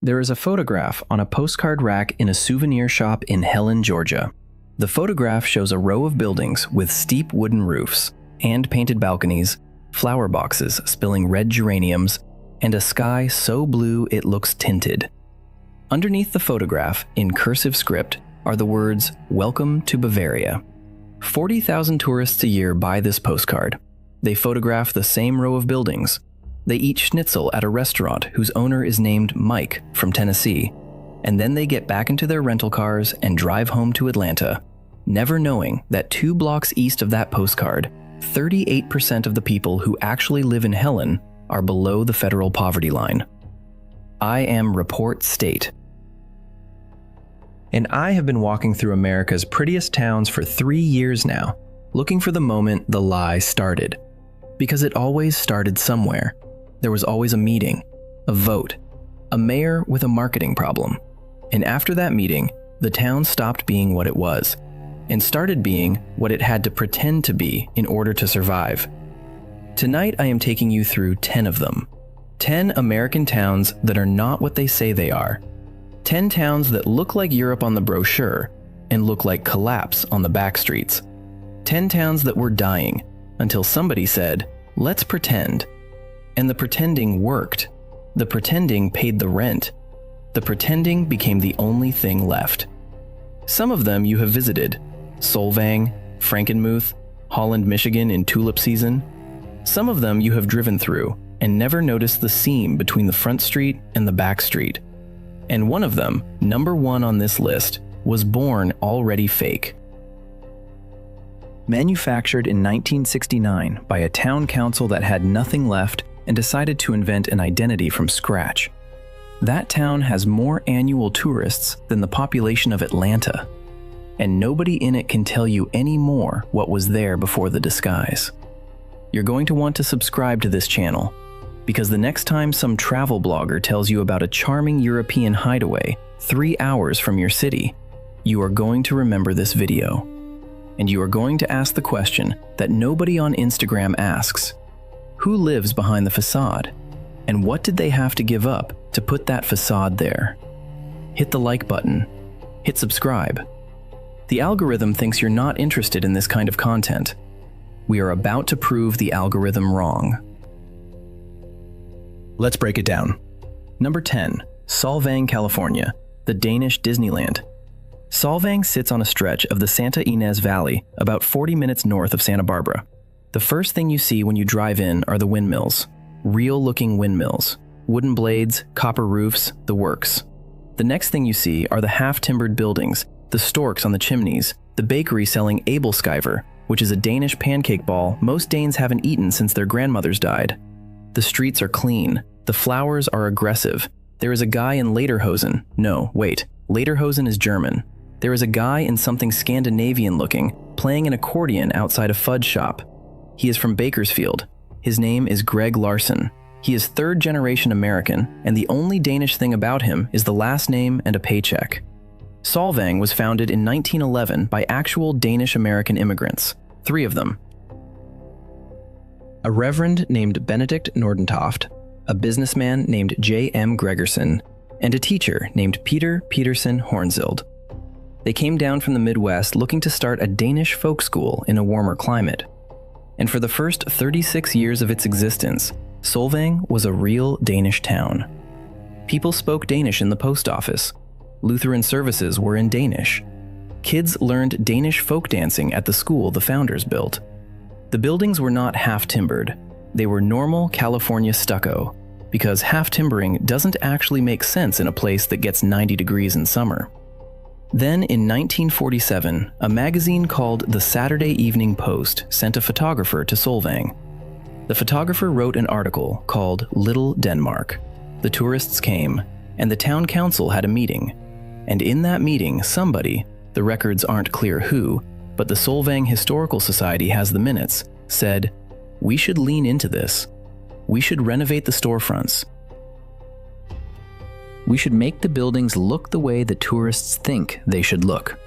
There is a photograph on a postcard rack in a souvenir shop in Helen, Georgia. The photograph shows a row of buildings with steep wooden roofs, hand-painted balconies, flower boxes spilling red geraniums, and a sky so blue it looks tinted. Underneath the photograph, in cursive script, are the words, "Welcome to Bavaria." 40,000 tourists a year buy this postcard. They photograph the same row of buildings. They eat schnitzel at a restaurant whose owner is named Mike from Tennessee, and then they get back into their rental cars and drive home to Atlanta, never knowing that 2 blocks east of that postcard, 38% of the people who actually live in Helen are below the federal poverty line. I am Report State. And I have been walking through America's prettiest towns for 3 years now, looking for the moment the lie started. Because it always started somewhere. There was always a meeting, a vote, a mayor with a marketing problem. And after that meeting, the town stopped being what it was, and started being what it had to pretend to be in order to survive. Tonight I am taking you through 10 of them. 10 American towns that are not what they say they are. 10 towns that look like Europe on the brochure and look like collapse on the back streets. 10 towns that were dying until somebody said, "Let's pretend." And the pretending worked. The pretending paid the rent. The pretending became the only thing left. Some of them you have visited: Solvang, Frankenmuth, Holland, Michigan in tulip season. Some of them you have driven through and never noticed the seam between the front street and the back street. And one of them, number 1 on this list, was born already fake. Manufactured in 1969 by a town council that had nothing left and decided to invent an identity from scratch. That town has more annual tourists than the population of Atlanta, and nobody in it can tell you any more what was there before the disguise. You're going to want to subscribe to this channel, because the next time some travel blogger tells you about a charming European hideaway 3 hours from your city, you are going to remember this video. And you are going to ask the question that nobody on Instagram asks: who lives behind the facade? And what did they have to give up to put that facade there? Hit the like button. Hit subscribe. The algorithm thinks you're not interested in this kind of content. We are about to prove the algorithm wrong. Let's break it down. Number 10, Solvang, California, the Danish Disneyland. Solvang sits on a stretch of the Santa Ynez Valley, about 40 minutes north of Santa Barbara. The first thing you see when you drive in are the windmills. Real-looking windmills. Wooden blades, copper roofs, the works. The next thing you see are the half-timbered buildings, the storks on the chimneys, the bakery selling Abelskiver, which is a Danish pancake ball most Danes haven't eaten since their grandmothers died. The streets are clean. The flowers are aggressive. There is a guy in lederhosen. No, wait. Lederhosen is German. There is a guy in something Scandinavian-looking, playing an accordion outside a fudge shop. He is from Bakersfield. His name is Greg Larson. He is 3rd-generation American, and the only Danish thing about him is the last name and a paycheck. Solvang was founded in 1911 by actual Danish-American immigrants, 3 of them. A reverend named Benedict Nordentoft, a businessman named J.M. Gregerson, and a teacher named Peter Peterson Hornzild. They came down from the Midwest looking to start a Danish folk school in a warmer climate. And for the first 36 years of its existence, Solvang was a real Danish town. People spoke Danish in the post office. Lutheran services were in Danish. Kids learned Danish folk dancing at the school the founders built. The buildings were not half-timbered. They were normal California stucco, because half-timbering doesn't actually make sense in a place that gets 90 degrees in summer. Then in 1947, a magazine called the Saturday Evening Post sent a photographer to Solvang. The photographer wrote an article called Little Denmark. The tourists came, and the town council had a meeting. And in that meeting, somebody, the records aren't clear who, but the Solvang Historical Society has the minutes, said, "We should lean into this. We should renovate the storefronts. We should make the buildings look the way the tourists think they should look."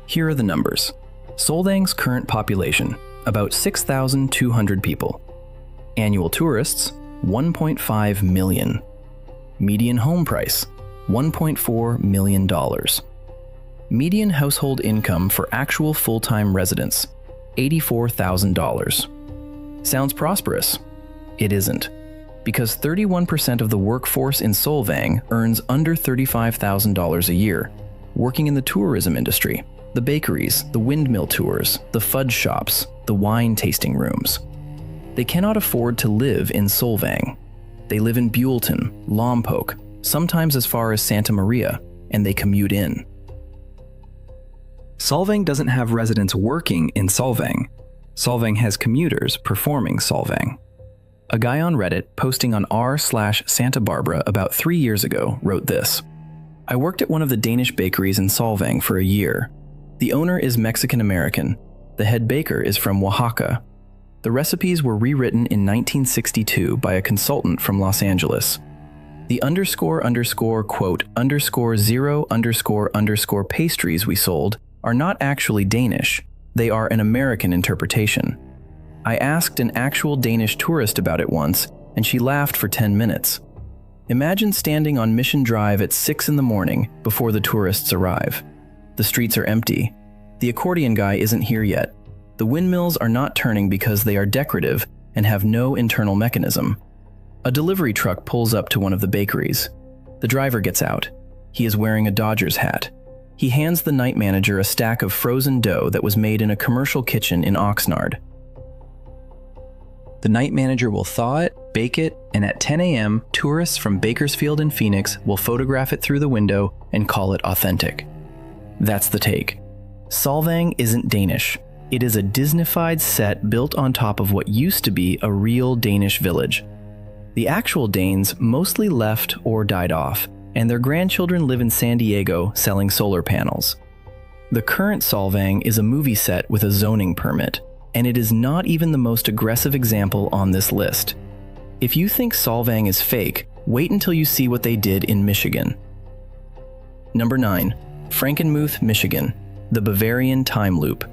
Here are the numbers. Solvang's current population, about 6,200 people. Annual tourists, 1.5 million. Median home price, $1.4 million. Median household income for actual full-time residents, $84,000. Sounds prosperous? It isn't, because 31% of the workforce in Solvang earns under $35,000 a year, working in the tourism industry, the bakeries, the windmill tours, the fudge shops, the wine tasting rooms. They cannot afford to live in Solvang. They live in Buellton, Lompoc, sometimes as far as Santa Maria, and they commute in. Solvang doesn't have residents working in Solvang. Solvang has commuters performing Solvang. A guy on Reddit posting on r/Santa Barbara about 3 years ago wrote this: I worked at one of the Danish bakeries in Solvang for a year. The owner is Mexican-American. The head baker is from Oaxaca. The recipes were rewritten in 1962 by a consultant from Los Angeles. The __quote_0___ pastries we sold are not actually Danish. They are an American interpretation. I asked an actual Danish tourist about it once, and she laughed for 10 minutes. Imagine standing on Mission Drive at 6 in the morning before the tourists arrive. The streets are empty. The accordion guy isn't here yet. The windmills are not turning because they are decorative and have no internal mechanism. A delivery truck pulls up to one of the bakeries. The driver gets out. He is wearing a Dodgers hat. He hands the night manager a stack of frozen dough that was made in a commercial kitchen in Oxnard. The night manager will thaw it, bake it, and at 10 a.m., tourists from Bakersfield and Phoenix will photograph it through the window and call it authentic. That's the take. Solvang isn't Danish. It is a Disneyfied set built on top of what used to be a real Danish village. The actual Danes mostly left or died off, and their grandchildren live in San Diego selling solar panels. The current Solvang is a movie set with a zoning permit, and it is not even the most aggressive example on this list. If you think Solvang is fake, wait until you see what they did in Michigan. Number 9. Frankenmuth, Michigan, the Bavarian time loop.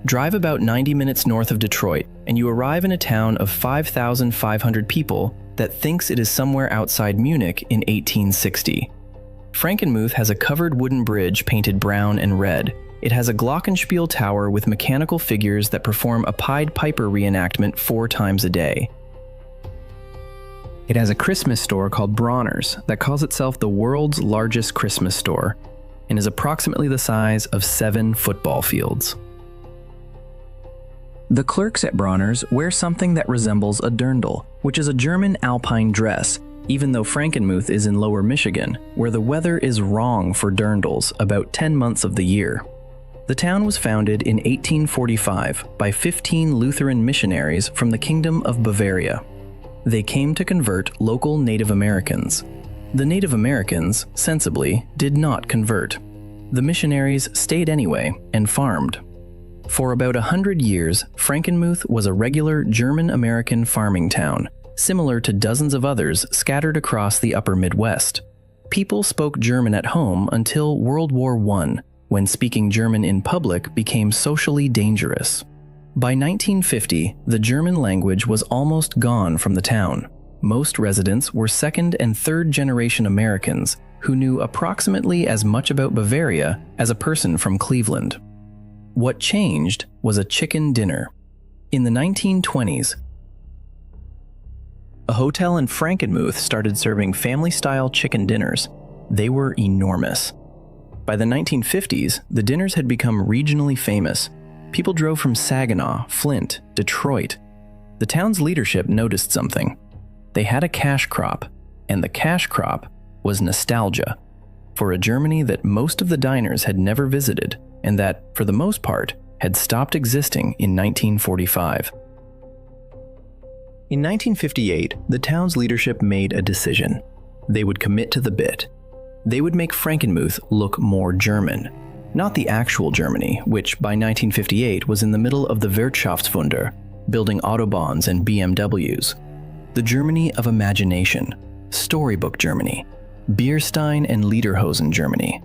Drive about 90 minutes north of Detroit, and you arrive in a town of 5,500 people that thinks it is somewhere outside Munich in 1860. Frankenmuth has a covered wooden bridge painted brown and red. It has a glockenspiel tower with mechanical figures that perform a Pied Piper reenactment 4 times a day. It has a Christmas store called Bronner's that calls itself the world's largest Christmas store and is approximately the size of 7 football fields. The clerks at Bronner's wear something that resembles a dirndl, which is a German alpine dress, even though Frankenmuth is in lower Michigan, where the weather is wrong for dirndls about 10 months of the year. The town was founded in 1845 by 15 Lutheran missionaries from the Kingdom of Bavaria. They came to convert local Native Americans. The Native Americans, sensibly, did not convert. The missionaries stayed anyway and farmed. For about 100 years, Frankenmuth was a regular German-American farming town, similar to dozens of others scattered across the upper Midwest. People spoke German at home until World War I, when speaking German in public became socially dangerous. By 1950, the German language was almost gone from the town. Most residents were second- and third-generation Americans who knew approximately as much about Bavaria as a person from Cleveland. What changed was a chicken dinner. In the 1920s, a hotel in Frankenmuth started serving family-style chicken dinners. They were enormous. By the 1950s, the dinners had become regionally famous. People drove from Saginaw, Flint, Detroit. The town's leadership noticed something. They had a cash crop, and the cash crop was nostalgia for a Germany that most of the diners had never visited and that, for the most part, had stopped existing in 1945. In 1958, the town's leadership made a decision. They would commit to the bit. They would make Frankenmuth look more German. Not the actual Germany, which by 1958 was in the middle of the Wirtschaftswunder, building Autobahns and BMWs. The Germany of imagination, storybook Germany, Bierstein and Lederhosen Germany.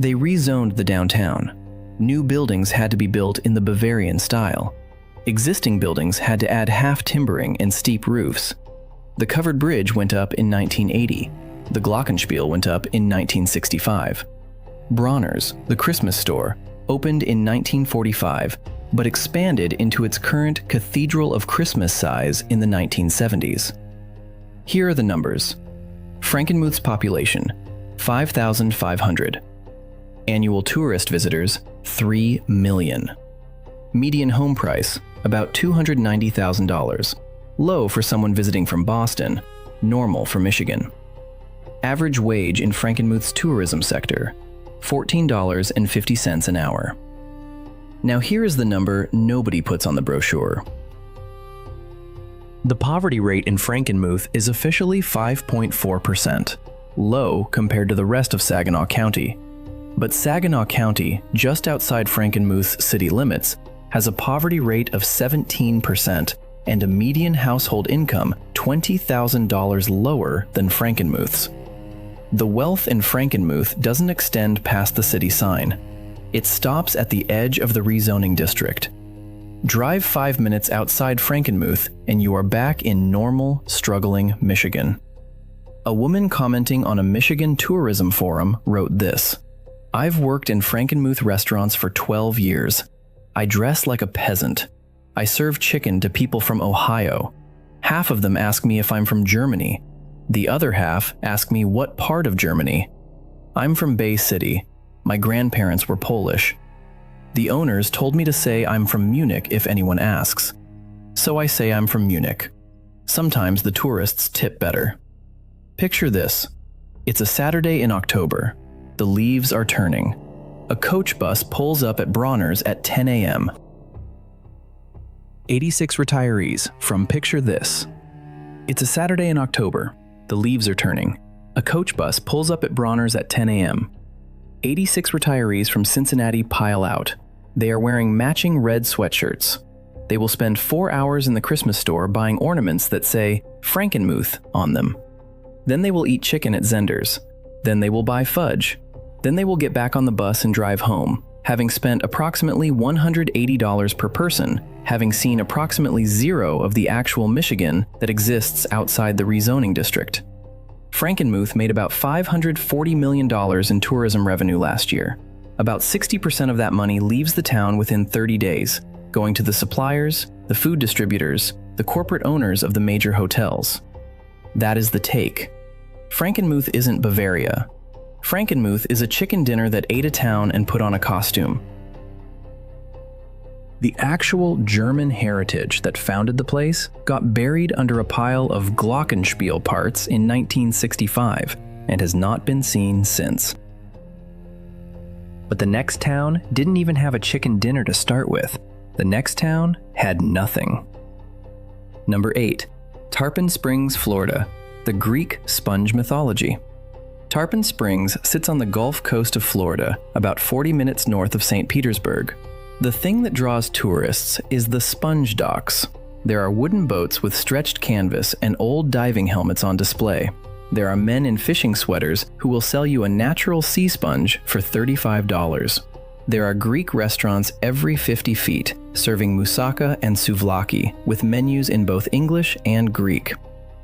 They rezoned the downtown. New buildings had to be built in the Bavarian style. Existing buildings had to add half timbering and steep roofs. The covered bridge went up in 1980. The glockenspiel went up in 1965. Bronner's, the Christmas store, opened in 1945, but expanded into its current Cathedral of Christmas size in the 1970s. Here are the numbers. Frankenmuth's population, 5,500. Annual tourist visitors, 3 million. Median home price, about $290,000. Low for someone visiting from Boston, normal for Michigan. Average wage in Frankenmuth's tourism sector, $14.50 an hour. Now here is the number nobody puts on the brochure. The poverty rate in Frankenmuth is officially 5.4%, low compared to the rest of Saginaw County. But Saginaw County, just outside Frankenmuth's city limits, has a poverty rate of 17% and a median household income $20,000 lower than Frankenmuth's. The wealth in Frankenmuth doesn't extend past the city sign. It stops at the edge of the rezoning district. Drive 5 minutes outside Frankenmuth and you are back in normal, struggling Michigan. A woman commenting on a Michigan tourism forum wrote this: "I've worked in Frankenmuth restaurants for 12 years. I dress like a peasant. I serve chicken to people from Ohio. Half of them ask me if I'm from Germany. The other half ask me what part of Germany. I'm from Bay City. My grandparents were Polish. The owners told me to say I'm from Munich if anyone asks. So I say I'm from Munich. Sometimes the tourists tip better." Picture this. It's a Saturday in October. The leaves are turning. A coach bus pulls up at Bronner's at 10 a.m. 86 retirees from Picture This. It's a Saturday in October. The leaves are turning. A coach bus pulls up at Bronner's at 10 a.m. 86 retirees from Cincinnati pile out. They are wearing matching red sweatshirts. They will spend 4 hours in the Christmas store buying ornaments that say Frankenmuth on them. Then they will eat chicken at Zender's. Then they will buy fudge. Then they will get back on the bus and drive home, having spent approximately $180 per person, having seen approximately zero of the actual Michigan that exists outside the rezoning district. Frankenmuth made about $540 million in tourism revenue last year. About 60% of that money leaves the town within 30 days, going to the suppliers, the food distributors, the corporate owners of the major hotels. That is the take. Frankenmuth isn't Bavaria. Frankenmuth is a chicken dinner that ate a town and put on a costume. The actual German heritage that founded the place got buried under a pile of glockenspiel parts in 1965 and has not been seen since. But the next town didn't even have a chicken dinner to start with. The next town had nothing. Number 8. Tarpon Springs, Florida. The Greek sponge mythology. Tarpon Springs sits on the Gulf Coast of Florida, about 40 minutes north of St. Petersburg. The thing that draws tourists is the sponge docks. There are wooden boats with stretched canvas and old diving helmets on display. There are men in fishing sweaters who will sell you a natural sea sponge for $35. There are Greek restaurants every 50 feet, serving moussaka and souvlaki, with menus in both English and Greek.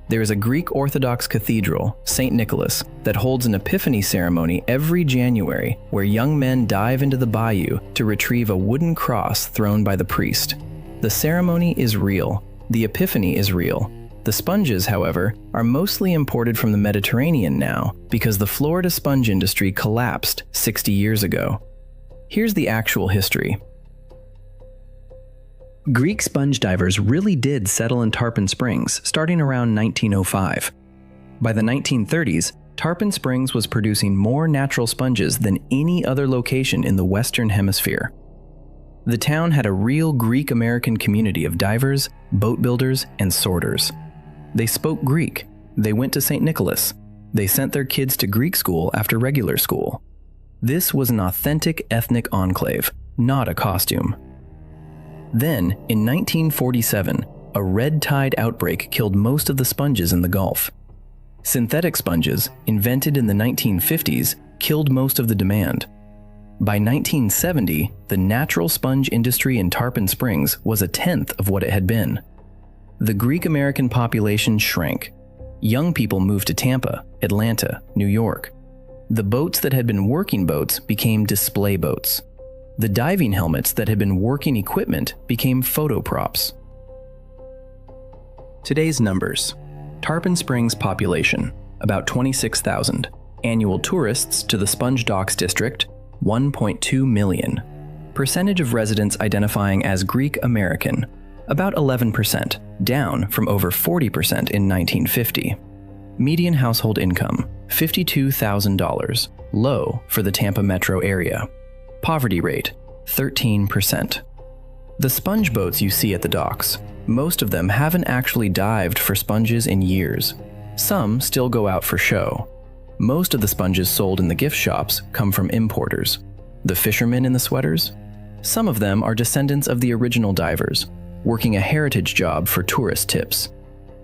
There is a Greek Orthodox cathedral, St. Nicholas, that holds an epiphany ceremony every January where young men dive into the bayou to retrieve a wooden cross thrown by the priest. The ceremony is real. The epiphany is real. The sponges, however, are mostly imported from the Mediterranean now because the Florida sponge industry collapsed 60 years ago. Here's the actual history. Greek sponge divers really did settle in Tarpon Springs starting around 1905. By the 1930s, Tarpon Springs was producing more natural sponges than any other location in the Western Hemisphere. The town had a real Greek-American community of divers, boat builders, and sorters. They spoke Greek. They went to St. Nicholas. They sent their kids to Greek school after regular school. This was an authentic ethnic enclave, not a costume. Then, in 1947, a red tide outbreak killed most of the sponges in the Gulf. Synthetic sponges, invented in the 1950s, killed most of the demand. By 1970, the natural sponge industry in Tarpon Springs was a tenth of what it had been. The Greek-American population shrank, Young people moved to Tampa, Atlanta, New York. The boats that had been working boats became display boats. The diving helmets that had been working equipment became photo props. Today's numbers. Tarpon Springs population, about 26,000. Annual tourists to the Sponge Docks district, 1.2 million. Percentage of residents identifying as Greek American, about 11%, down from over 40% in 1950. Median household income, $52,000, low for the Tampa metro area. Poverty rate, 13%. The sponge boats you see at the docks, most of them haven't actually dived for sponges in years. Some still go out for show. Most of the sponges sold in the gift shops come from importers. The fishermen in the sweaters? Some of them are descendants of the original divers, working a heritage job for tourist tips.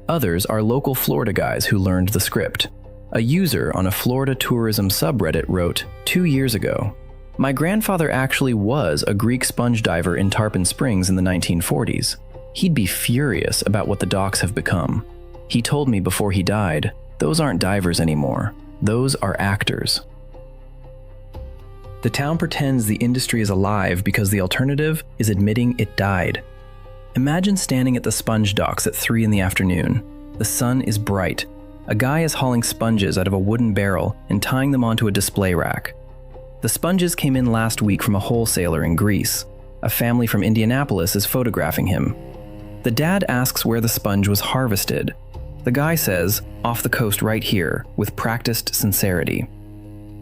Others are local Florida guys who learned the script. A user on a Florida tourism subreddit wrote, 2 years ago, "My grandfather actually was a Greek sponge diver in Tarpon Springs in the 1940s. He'd be furious about what the docks have become. He told me before he died, those aren't divers anymore. Those are actors." The town pretends the industry is alive because the alternative is admitting it died. Imagine standing at the sponge docks at 3 in the afternoon. The sun is bright. A guy is hauling sponges out of a wooden barrel and tying them onto a display rack. The sponges came in last week from a wholesaler in Greece. A family from Indianapolis is photographing him. The dad asks where the sponge was harvested. The guy says, "Off the coast right here," with practiced sincerity.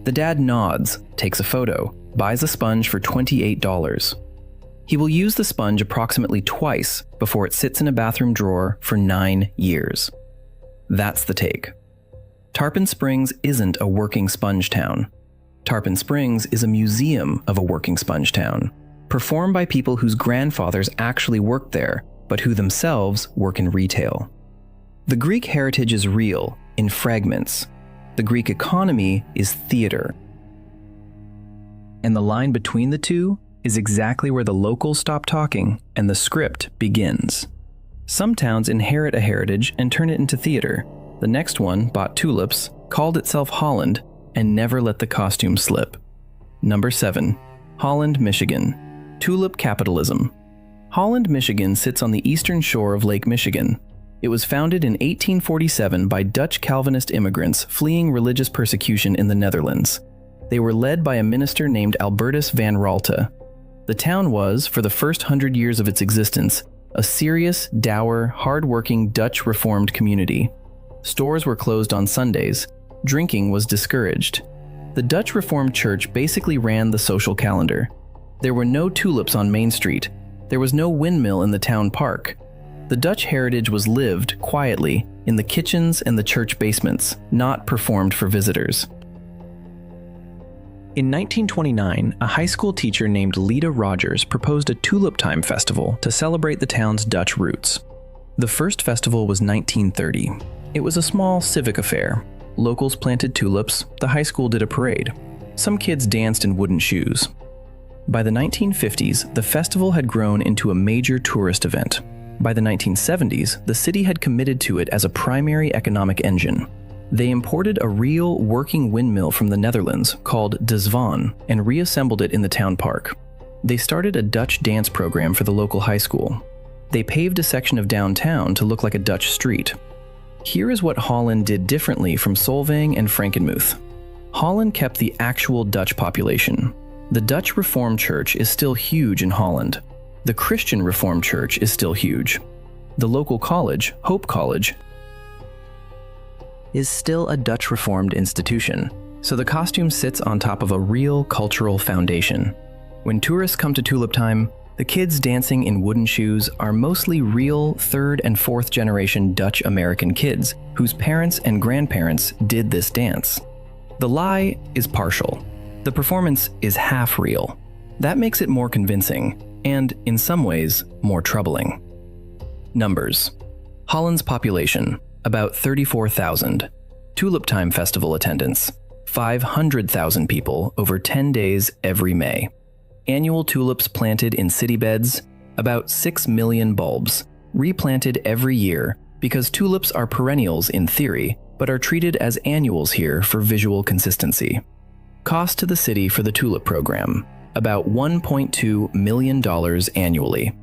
The dad nods, takes a photo, buys a sponge for $28. He will use the sponge approximately twice before it sits in a bathroom drawer for 9 years. That's the take. Tarpon Springs isn't a working sponge town. Tarpon Springs is a museum of a working sponge town, performed by people whose grandfathers actually worked there, but who themselves work in retail. The Greek heritage is real, in fragments. The Greek economy is theater. And the line between the two is exactly where the locals stop talking and the script begins. Some towns inherit a heritage and turn it into theater. The next one bought tulips, called itself Holland, and never let the costume slip. Number 7. Holland, Michigan. Tulip capitalism. Holland, Michigan sits on the eastern shore of Lake Michigan. It was founded in 1847 by Dutch Calvinist immigrants fleeing religious persecution in the Netherlands. They were led by a minister named Albertus van Raalte. The town was, for the first 100 years of its existence, a serious, dour, hard-working Dutch Reformed community. Stores were closed on Sundays. Drinking was discouraged. The Dutch Reformed Church basically ran the social calendar. There were no tulips on Main Street. There was no windmill in the town park. The Dutch heritage was lived, quietly, in the kitchens and the church basements, not performed for visitors. In 1929, a high school teacher named Lita Rogers proposed a Tulip Time festival to celebrate the town's Dutch roots. The first festival was 1930. It was a small civic affair. Locals planted tulips, the high school did a parade. Some kids danced in wooden shoes. By the 1950s, the festival had grown into a major tourist event. By the 1970s, the city had committed to it as a primary economic engine. They imported a real working windmill from the Netherlands called De Zwaan and reassembled it in the town park. They started a Dutch dance program for the local high school. They paved a section of downtown to look like a Dutch street. Here is what Holland did differently from Solvang and Frankenmuth. Holland kept the actual Dutch population. The Dutch Reformed Church is still huge in Holland. The Christian Reformed Church is still huge. The local college, Hope College, is still a Dutch Reformed institution, so the costume sits on top of a real cultural foundation. When tourists come to Tulip Time, the kids dancing in wooden shoes are mostly real 3rd and 4th generation Dutch American kids whose parents and grandparents did this dance. The lie is partial. The performance is half real. That makes it more convincing, and, in some ways, more troubling. Numbers. Holland's population, about 34,000. Tulip Time Festival attendance, 500,000 people over 10 days every May. Annual tulips planted in city beds, about 6 million bulbs, replanted every year, because tulips are perennials in theory, but are treated as annuals here for visual consistency. Cost to the city for the tulip program, about $1.2 million annually.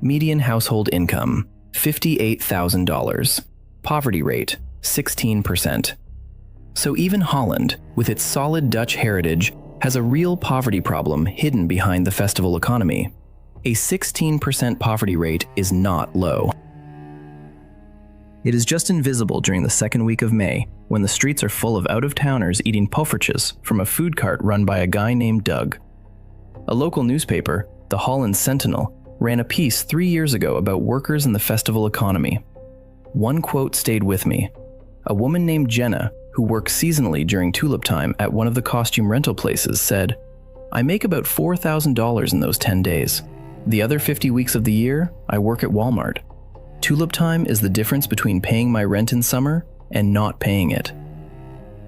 Median household income, $58,000. Poverty rate, 16%. So even Holland, with its solid Dutch heritage, has a real poverty problem hidden behind the festival economy. A 16% poverty rate is not low. It is just invisible during the second week of May, when the streets are full of out-of-towners eating poffertjes from a food cart run by a guy named Doug. A local newspaper, the Holland Sentinel, ran a piece 3 years ago about workers in the festival economy. One quote stayed with me. A woman named Jenna, who works seasonally during tulip time at one of the costume rental places, said, "I make about $4,000 in those 10 days. The other 50 weeks of the year, I work at Walmart. Tulip time is the difference between paying my rent in summer and not paying it."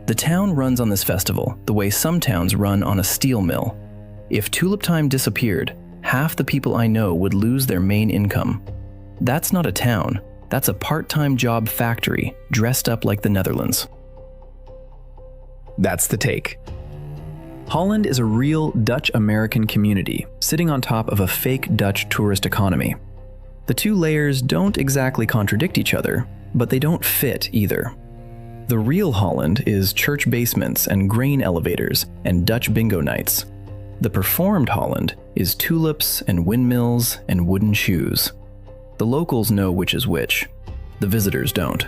The town runs on this festival the way some towns run on a steel mill. If tulip time disappeared, half the people I know would lose their main income. That's not a town, that's a part-time job factory dressed up like the Netherlands. That's the take. Holland is a real Dutch-American community sitting on top of a fake Dutch tourist economy. The two layers don't exactly contradict each other, but they don't fit either. The real Holland is church basements and grain elevators and Dutch bingo nights. The performed Holland is tulips and windmills and wooden shoes. The locals know which is which. The visitors don't.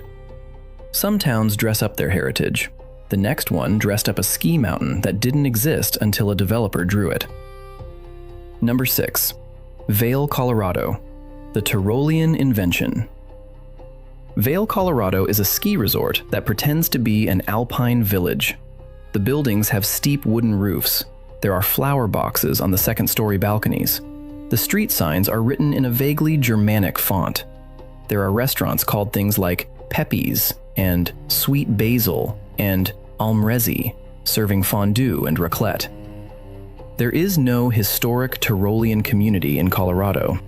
Some towns dress up their heritage. The next one dressed up a ski mountain that didn't exist until a developer drew it. Number 6. Vail, Colorado. The Tirolean invention. Vail, Colorado is a ski resort that pretends to be an alpine village. The buildings have steep wooden roofs. There are flower boxes on the second-story balconies. The street signs are written in a vaguely Germanic font. There are restaurants called things like Pepe's and Sweet Basil and Almrezi, serving fondue and raclette. There is no historic Tirolean community in Colorado.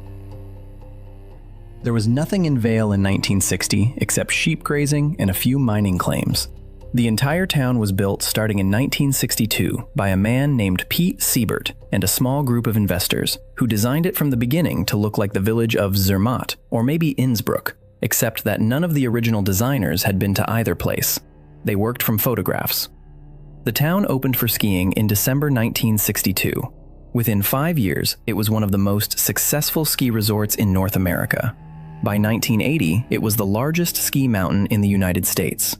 There was nothing in Vail in 1960 except sheep grazing and a few mining claims. The entire town was built starting in 1962 by a man named Pete Siebert and a small group of investors who designed it from the beginning to look like the village of Zermatt or maybe Innsbruck, except that none of the original designers had been to either place. They worked from photographs. The town opened for skiing in December 1962. Within 5 years, it was one of the most successful ski resorts in North America. By 1980, it was the largest ski mountain in the United States.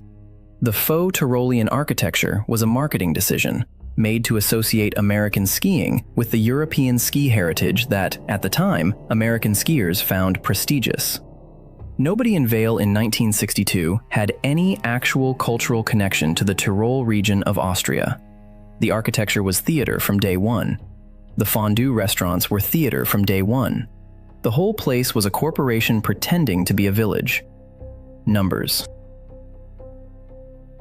The faux Tirolean architecture was a marketing decision, made to associate American skiing with the European ski heritage that, at the time, American skiers found prestigious. Nobody in Vail in 1962 had any actual cultural connection to the Tyrol region of Austria. The architecture was theater from day one. The fondue restaurants were theater from day one. The whole place was a corporation pretending to be a village. Numbers.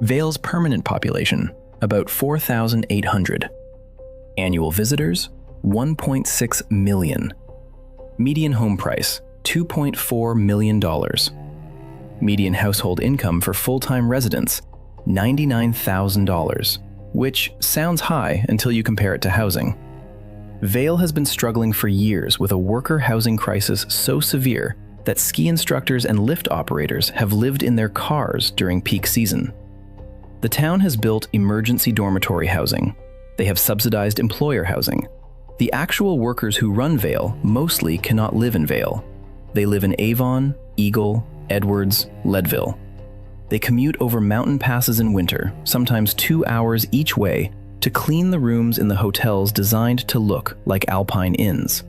Vail's permanent population, about 4,800. Annual visitors, 1.6 million. Median home price, $2.4 million. Median household income for full-time residents, $99,000, which sounds high until you compare it to housing. Vail has been struggling for years with a worker housing crisis so severe that ski instructors and lift operators have lived in their cars during peak season. The town has built emergency dormitory housing. They have subsidized employer housing. The actual workers who run Vail mostly cannot live in Vail. They live in Avon, Eagle, Edwards, Leadville. They commute over mountain passes in winter, sometimes 2 hours each way, to clean the rooms in the hotels designed to look like alpine inns.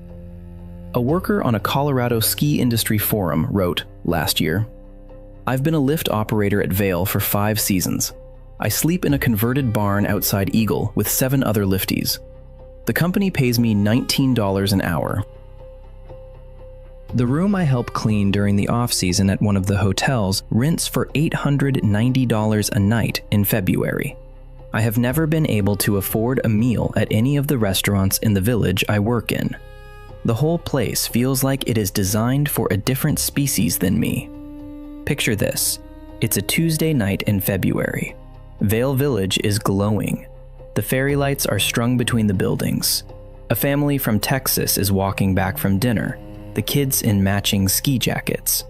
A worker on a Colorado ski industry forum wrote last year, "I've been a lift operator at Vail for 5 seasons. I sleep in a converted barn outside Eagle with 7 other lifties. The company pays me $19 an hour. The room I help clean during the off-season at one of the hotels rents for $890 a night in February. I have never been able to afford a meal at any of the restaurants in the village I work in. The whole place feels like it is designed for a different species than me." Picture this. It's a Tuesday night in February. Vail Village is glowing. The fairy lights are strung between the buildings. A family from Texas is walking back from dinner, the kids in matching ski jackets.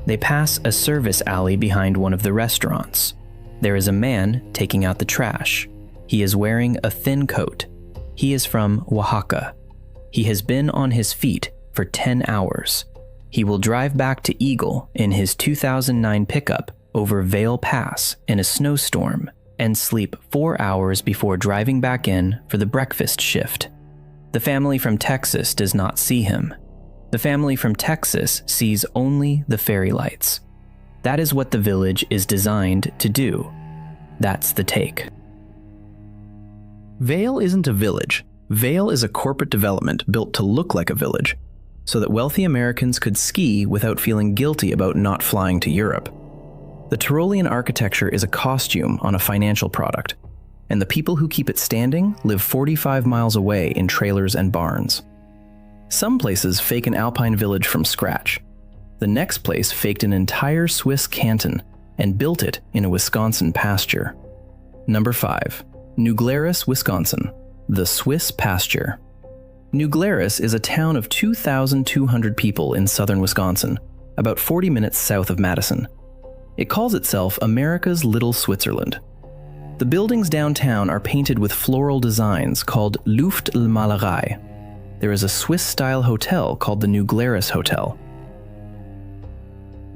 They pass a service alley behind one of the restaurants. There is a man taking out the trash. He is wearing a thin coat. He is from Oaxaca. He has been on his feet for 10 hours. He will drive back to Eagle in his 2009 pickup over Vail Pass in a snowstorm and sleep 4 hours before driving back in for the breakfast shift. The family from Texas does not see him. The family from Texas sees only the fairy lights. That is what the village is designed to do. That's the take. Vail isn't a village. Vail is a corporate development built to look like a village, so that wealthy Americans could ski without feeling guilty about not flying to Europe. The Tirolean architecture is a costume on a financial product, and the people who keep it standing live 45 miles away in trailers and barns. Some places fake an alpine village from scratch. The next place faked an entire Swiss canton and built it in a Wisconsin pasture. Number 5. New Glarus, Wisconsin, the Swiss pasture. New Glarus is a town of 2,200 people in southern Wisconsin, about 40 minutes south of Madison. It calls itself America's Little Switzerland. The buildings downtown are painted with floral designs called Luftmalerei. There is a Swiss-style hotel called the New Glarus Hotel.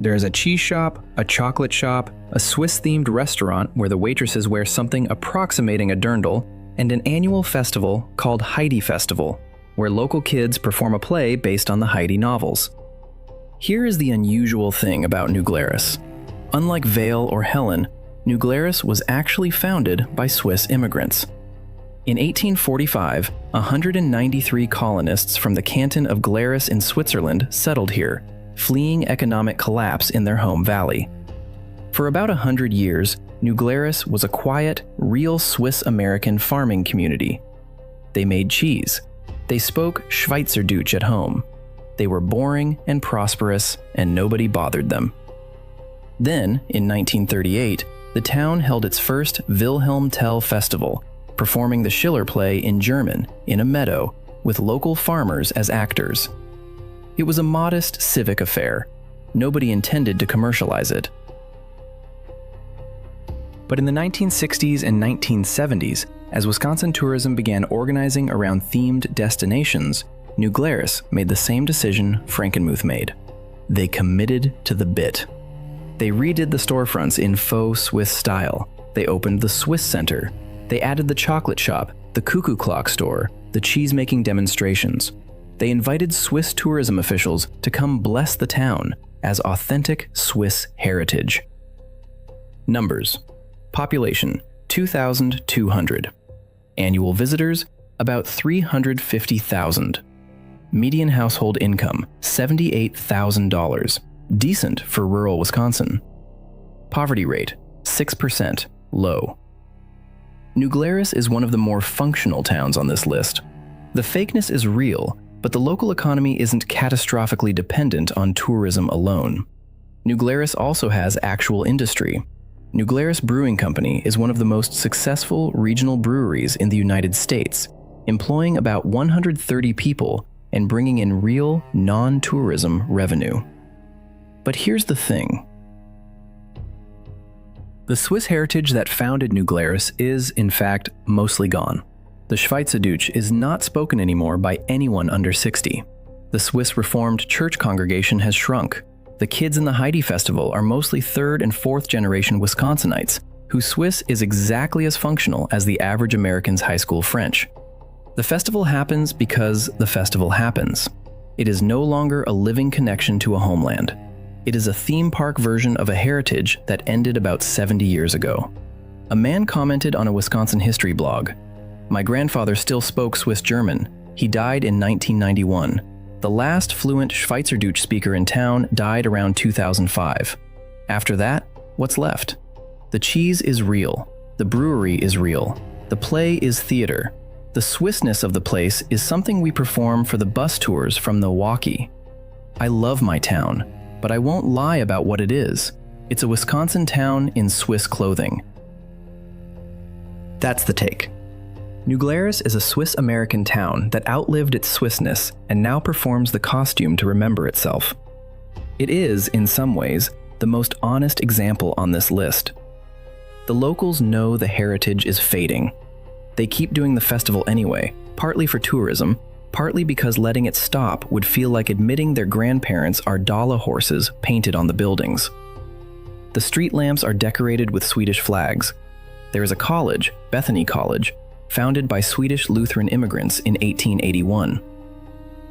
There is a cheese shop, a chocolate shop, a Swiss-themed restaurant where the waitresses wear something approximating a dirndl, and an annual festival called Heidi Festival, where local kids perform a play based on the Heidi novels. Here is the unusual thing about New Glarus. Unlike Vail or Helen, New Glarus was actually founded by Swiss immigrants. In 1845, 193 colonists from the canton of Glarus in Switzerland settled here, fleeing economic collapse in their home valley. For about 100 years, New Glarus was a quiet, real Swiss-American farming community. They made cheese. They spoke Schweizerdeutsch at home. They were boring and prosperous, and nobody bothered them. Then, in 1938, the town held its first Wilhelm Tell Festival, performing the Schiller play in German in a meadow with local farmers as actors. It was a modest civic affair. Nobody intended to commercialize it. But in the 1960s and 1970s, as Wisconsin tourism began organizing around themed destinations, New Glarus made the same decision Frankenmuth made. They committed to the bit. They redid the storefronts in faux Swiss style. They opened the Swiss Center. They added the chocolate shop, the cuckoo clock store, the cheese-making demonstrations. They invited Swiss tourism officials to come bless the town as authentic Swiss heritage. Numbers. Population, 2,200. Annual visitors, about 350,000. Median household income, $78,000. Decent for rural Wisconsin. Poverty rate, 6%, low. New Glarus is one of the more functional towns on this list. The fakeness is real, but the local economy isn't catastrophically dependent on tourism alone. New Glarus also has actual industry. New Glarus Brewing Company is one of the most successful regional breweries in the United States, employing about 130 people and bringing in real, non-tourism revenue. But here's the thing. The Swiss heritage that founded New Glarus is, in fact, mostly gone. The Schweizerdeutsch is not spoken anymore by anyone under 60. The Swiss Reformed Church congregation has shrunk. The kids in the Heidi Festival are mostly third and fourth generation Wisconsinites, whose Swiss is exactly as functional as the average American's high school French. The festival happens because the festival happens. It is no longer a living connection to a homeland. It is a theme park version of a heritage that ended about 70 years ago. A man commented on a Wisconsin history blog, "My grandfather still spoke Swiss German. He died in 1991. The last fluent Schweizerdeutsch speaker in town died around 2005. After that, what's left? The cheese is real. The brewery is real. The play is theater. The Swissness of the place is something we perform for the bus tours from Milwaukee. I love my town, but I won't lie about what it is. It's a Wisconsin town in Swiss clothing. That's the take. New Glarus is a Swiss-American town that outlived its Swissness and now performs the costume to remember itself. It is, in some ways, the most honest example on this list. The locals know the heritage is fading. They keep doing the festival anyway, partly for tourism, partly because letting it stop would feel like admitting their grandparents are Dala horses painted on the buildings. The street lamps are decorated with Swedish flags. There is a college, Bethany College, founded by Swedish Lutheran immigrants in 1881.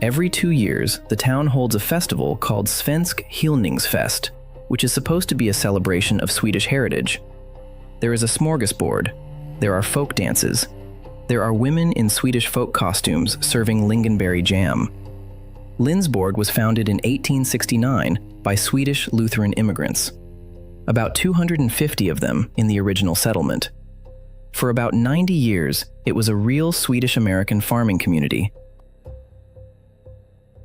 Every 2 years, the town holds a festival called Svensk Hyllningsfest, which is supposed to be a celebration of Swedish heritage. There is a smorgasbord. There are folk dances. There are women in Swedish folk costumes serving lingonberry jam. Lindsborg was founded in 1869 by Swedish Lutheran immigrants. About 250 of them in the original settlement. For about 90 years, it was a real Swedish-American farming community.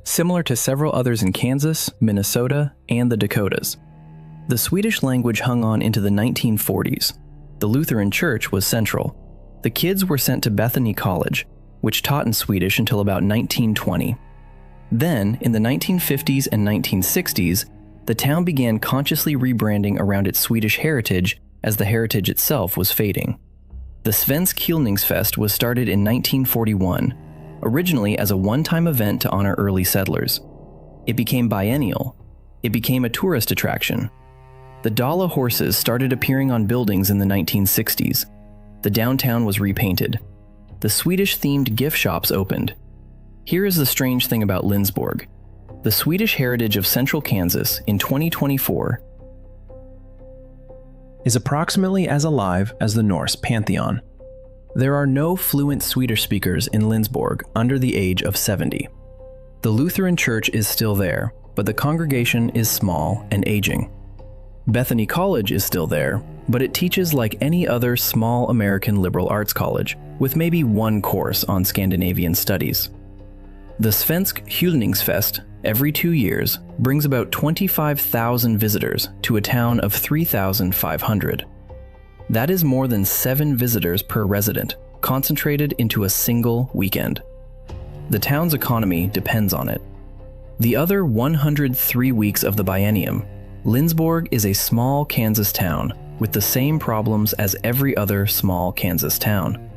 Similar to several others in Kansas, Minnesota, and the Dakotas. The Swedish language hung on into the 1940s. The Lutheran Church was central. The kids were sent to Bethany College, which taught in Swedish until about 1920. Then, in the 1950s and 1960s, the town began consciously rebranding around its Swedish heritage as the heritage itself was fading. The Svensk Hyllningsfest was started in 1941, originally as a one-time event to honor early settlers. It became biennial. It became a tourist attraction. The Dala horses started appearing on buildings in the 1960s. The downtown was repainted. The Swedish-themed gift shops opened. Here is the strange thing about Lindsborg. The Swedish heritage of central Kansas in 2024 is approximately as alive as the Norse pantheon. There are no fluent Swedish speakers in Lindsborg under the age of 70. The Lutheran Church is still there, but the congregation is small and aging. Bethany College is still there, but it teaches like any other small American liberal arts college, with maybe one course on Scandinavian studies. The Svensk Hyllningsfest, every 2 years, brings about 25,000 visitors to a town of 3,500. That is more than 7 visitors per resident, concentrated into a single weekend. The town's economy depends on it. The other 103 weeks of the biennium, Lindsborg is a small Kansas town with the same problems as every other small Kansas town.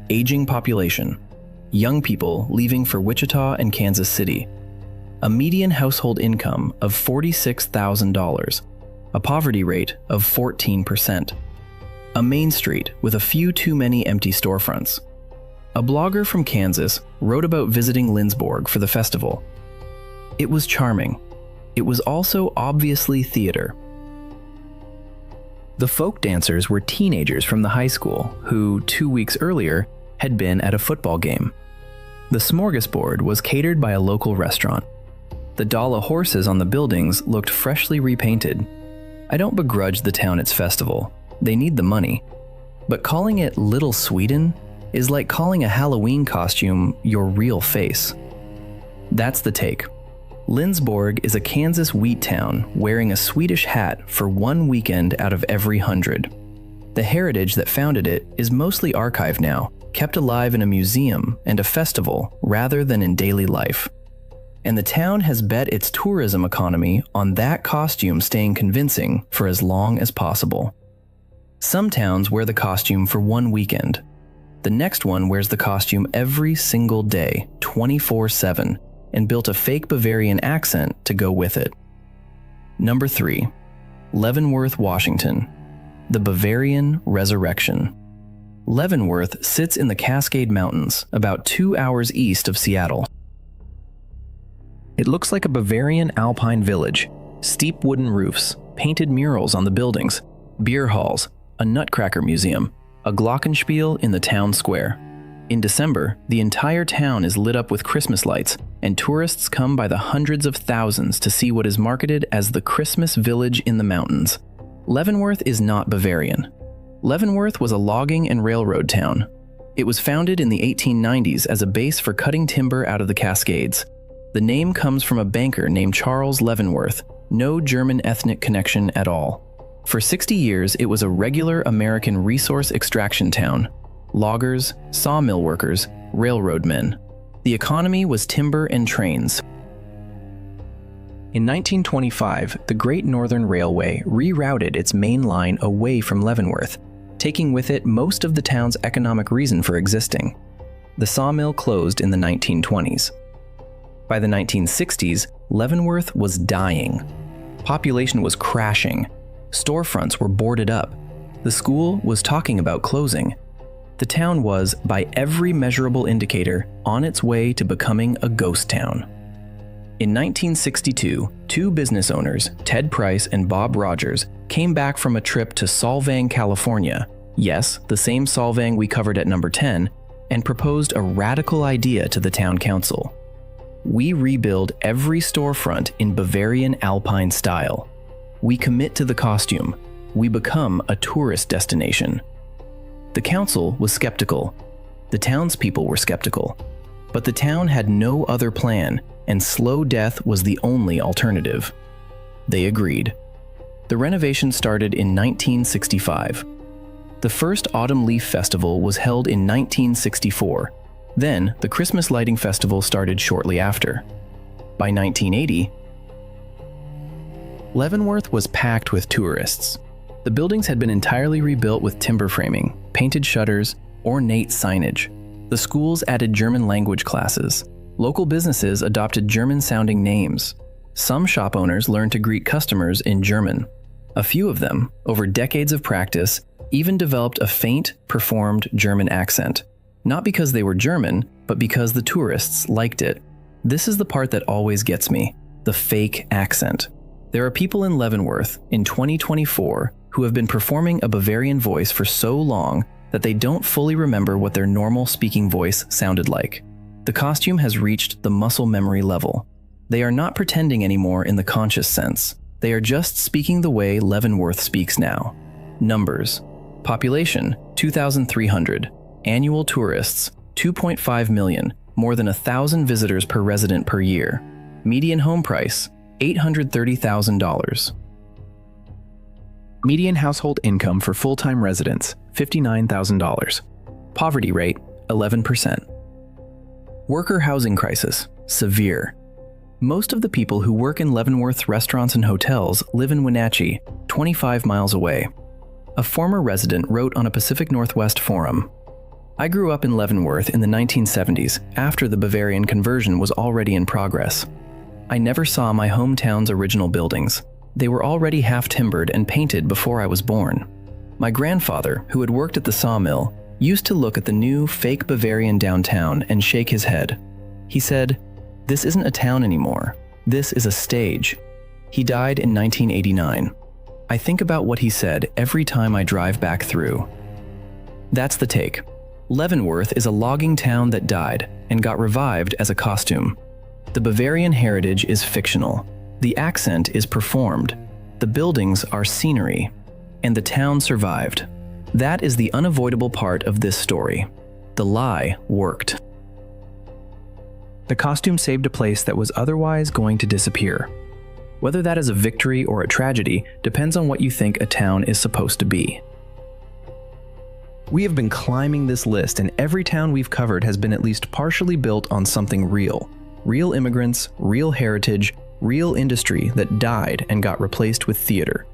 Aging population, young people leaving for Wichita and Kansas City, a median household income of $46,000, a poverty rate of 14%, a main street with a few too many empty storefronts. A blogger from Kansas wrote about visiting Lindsborg for the festival. It was charming. It was also obviously theater. The folk dancers were teenagers from the high school who, 2 weeks earlier, had been at a football game. The smorgasbord was catered by a local restaurant. The Dala horses on the buildings looked freshly repainted. I don't begrudge the town its festival. They need the money. But calling it Little Sweden is like calling a Halloween costume your real face. That's the take. Lindsborg is a Kansas wheat town wearing a Swedish hat for one weekend out of every 100. The heritage that founded it is mostly archived now, kept alive in a museum and a festival rather than in daily life. And the town has bet its tourism economy on that costume staying convincing for as long as possible. Some towns wear the costume for one weekend. The next one wears the costume every single day, 24/7, and built a fake Bavarian accent to go with it. Number 3. Leavenworth, Washington. The Bavarian Resurrection. Leavenworth sits in the Cascade Mountains, about 2 hours east of Seattle. It looks like a Bavarian alpine village. Steep wooden roofs, painted murals on the buildings, beer halls, a nutcracker museum, a glockenspiel in the town square. In December, the entire town is lit up with Christmas lights, and tourists come by the hundreds of thousands to see what is marketed as the Christmas Village in the mountains. Leavenworth is not Bavarian. Leavenworth was a logging and railroad town. It was founded in the 1890s as a base for cutting timber out of the Cascades. The name comes from a banker named Charles Leavenworth, no German ethnic connection at all. For 60 years, it was a regular American resource extraction town. Loggers, sawmill workers, railroad men. The economy was timber and trains. In 1925, the Great Northern Railway rerouted its main line away from Leavenworth, taking with it most of the town's economic reason for existing. The sawmill closed in the 1920s. By the 1960s, Leavenworth was dying. Population was crashing. Storefronts were boarded up. The school was talking about closing. The town was, by every measurable indicator, on its way to becoming a ghost town. In 1962, two business owners, Ted Price and Bob Rogers, came back from a trip to Solvang, California, yes, the same Solvang we covered at number 10, and proposed a radical idea to the town council. We rebuild every storefront in Bavarian Alpine style. We commit to the costume. We become a tourist destination. The council was skeptical. The townspeople were skeptical. But the town had no other plan, and slow death was the only alternative. They agreed. The renovation started in 1965. The first Autumn Leaf Festival was held in 1964. Then, the Christmas Lighting Festival started shortly after. By 1980, Leavenworth was packed with tourists. The buildings had been entirely rebuilt with timber framing, painted shutters, ornate signage. The schools added German language classes. Local businesses adopted German-sounding names. Some shop owners learned to greet customers in German. A few of them, over decades of practice, even developed a faint, performed German accent. Not because they were German, but because the tourists liked it. This is the part that always gets me, the fake accent. There are people in Leavenworth, in 2024, who have been performing a Bavarian voice for so long that they don't fully remember what their normal speaking voice sounded like. The costume has reached the muscle memory level. They are not pretending anymore in the conscious sense. They are just speaking the way Leavenworth speaks now. Numbers. Population, 2,300. Annual tourists, 2.5 million, more than 1,000 visitors per resident per year. Median home price, $830,000. Median household income for full-time residents, $59,000. Poverty rate, 11%. Worker housing crisis, severe. Most of the people who work in Leavenworth's restaurants and hotels live in Wenatchee, 25 miles away. A former resident wrote on a Pacific Northwest forum, "I grew up in Leavenworth in the 1970s, after the Bavarian conversion was already in progress. I never saw my hometown's original buildings. They were already half-timbered and painted before I was born. My grandfather, who had worked at the sawmill, used to look at the new, fake Bavarian downtown and shake his head. He said, 'This isn't a town anymore. This is a stage.' He died in 1989. I think about what he said every time I drive back through." That's the take. Leavenworth is a logging town that died and got revived as a costume. The Bavarian heritage is fictional. The accent is performed. The buildings are scenery. And the town survived. That is the unavoidable part of this story. The lie worked. The costume saved a place that was otherwise going to disappear. Whether that is a victory or a tragedy depends on what you think a town is supposed to be. We have been climbing this list, and every town we've covered has been at least partially built on something real. Real immigrants, real heritage, real industry that died and got replaced with theater.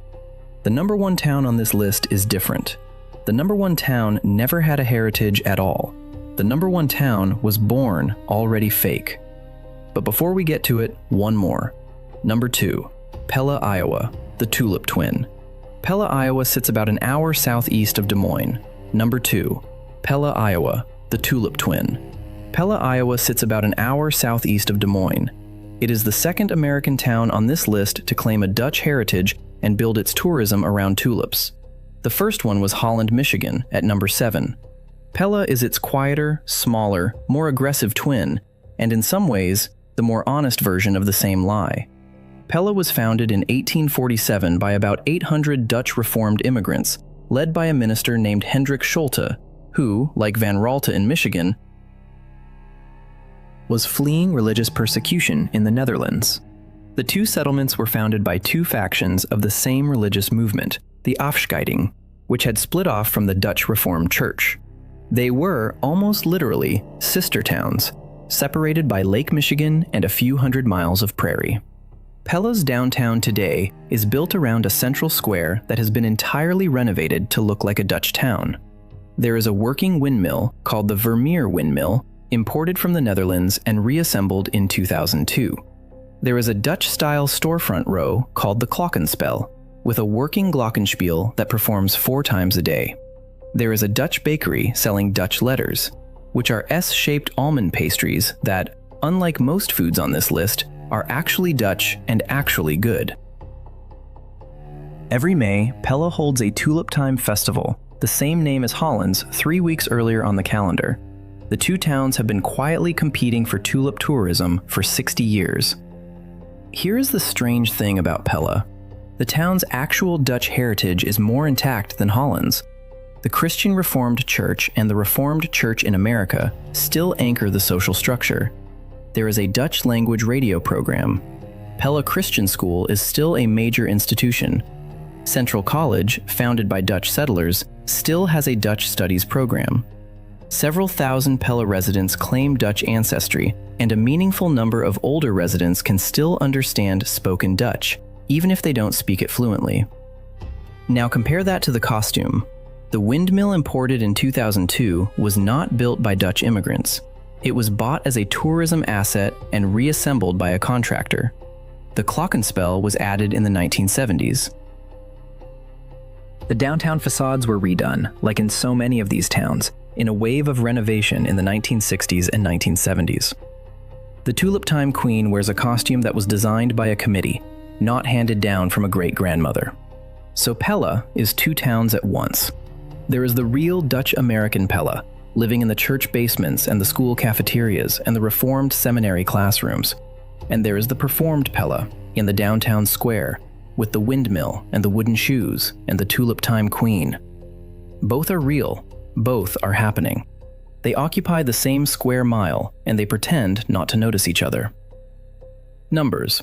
The number one town on this list is different. The number one town never had a heritage at all. The number one town was born already fake. But before we get to it, one more. Number 2, Pella, Iowa, the Tulip Twin. Pella, Iowa sits about an hour southeast of Des Moines. Number 2, Pella, Iowa, the Tulip Twin. Pella, Iowa sits about an hour southeast of Des Moines. It is the second American town on this list to claim a Dutch heritage and build its tourism around tulips. The first one was Holland, Michigan, at number 7. Pella is its quieter, smaller, more aggressive twin, and in some ways, the more honest version of the same lie. Pella was founded in 1847 by about 800 Dutch Reformed immigrants, led by a minister named Hendrik Scholte, who, like Van Raalte in Michigan, was fleeing religious persecution in the Netherlands. The two settlements were founded by two factions of the same religious movement, the Afscheiding, which had split off from the Dutch Reformed Church. They were, almost literally, sister towns, separated by Lake Michigan and a few hundred miles of prairie. Pella's downtown today is built around a central square that has been entirely renovated to look like a Dutch town. There is a working windmill called the Vermeer windmill, imported from the Netherlands and reassembled in 2002. There is a Dutch-style storefront row called the Glockenspel, with a working glockenspiel that performs 4 times a day. There is a Dutch bakery selling Dutch letters, which are S-shaped almond pastries that, unlike most foods on this list, are actually Dutch and actually good. Every May, Pella holds a Tulip Time Festival, the same name as Holland's, 3 weeks earlier on the calendar. The two towns have been quietly competing for tulip tourism for 60 years. Here is the strange thing about Pella. The town's actual Dutch heritage is more intact than Holland's. The Christian Reformed Church and the Reformed Church in America still anchor the social structure. There is a Dutch language radio program. Pella Christian School is still a major institution. Central College, founded by Dutch settlers, still has a Dutch studies program. Several thousand Pella residents claim Dutch ancestry, and a meaningful number of older residents can still understand spoken Dutch, even if they don't speak it fluently. Now compare that to the costume. The windmill imported in 2002 was not built by Dutch immigrants. It was bought as a tourism asset and reassembled by a contractor. The Glockenspel was added in the 1970s. The downtown facades were redone, like in so many of these towns, in a wave of renovation in the 1960s and 1970s. The Tulip Time Queen wears a costume that was designed by a committee, not handed down from a great-grandmother. So Pella is two towns at once. There is the real Dutch-American Pella, living in the church basements and the school cafeterias and the Reformed seminary classrooms. And there is the performed Pella in the downtown square, with the windmill and the wooden shoes and the Tulip Time Queen. Both are real, both are happening. They occupy the same square mile, and they pretend not to notice each other. Numbers.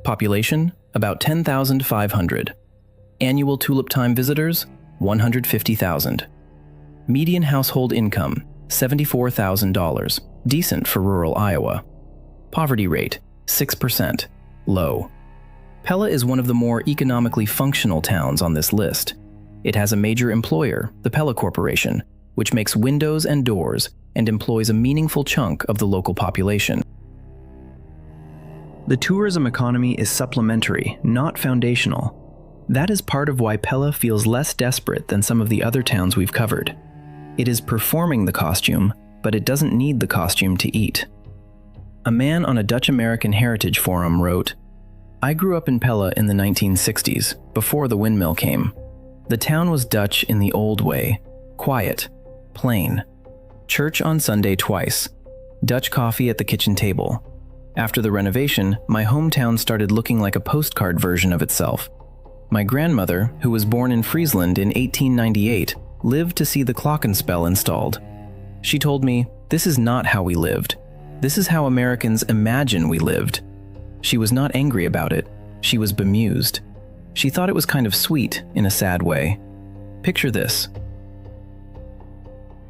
Population, about 10,500. Annual Tulip Time visitors, 150,000. Median household income, $74,000, decent for rural Iowa. Poverty rate, 6%, low. Pella is one of the more economically functional towns on this list. It has a major employer, the Pella Corporation, which makes windows and doors and employs a meaningful chunk of the local population. The tourism economy is supplementary, not foundational. That is part of why Pella feels less desperate than some of the other towns we've covered. It is performing the costume, but it doesn't need the costume to eat. A man on a Dutch American Heritage Forum wrote, "I grew up in Pella in the 1960s, before the windmill came. The town was Dutch in the old way, quiet, plain. Church on Sunday twice, Dutch coffee at the kitchen table. After the renovation, my hometown started looking like a postcard version of itself. My grandmother, who was born in Friesland in 1898, lived to see the Glockenspel installed. She told me, 'This is not how we lived. This is how Americans imagine we lived.' She was not angry about it. She was bemused. She thought it was kind of sweet in a sad way. Picture this.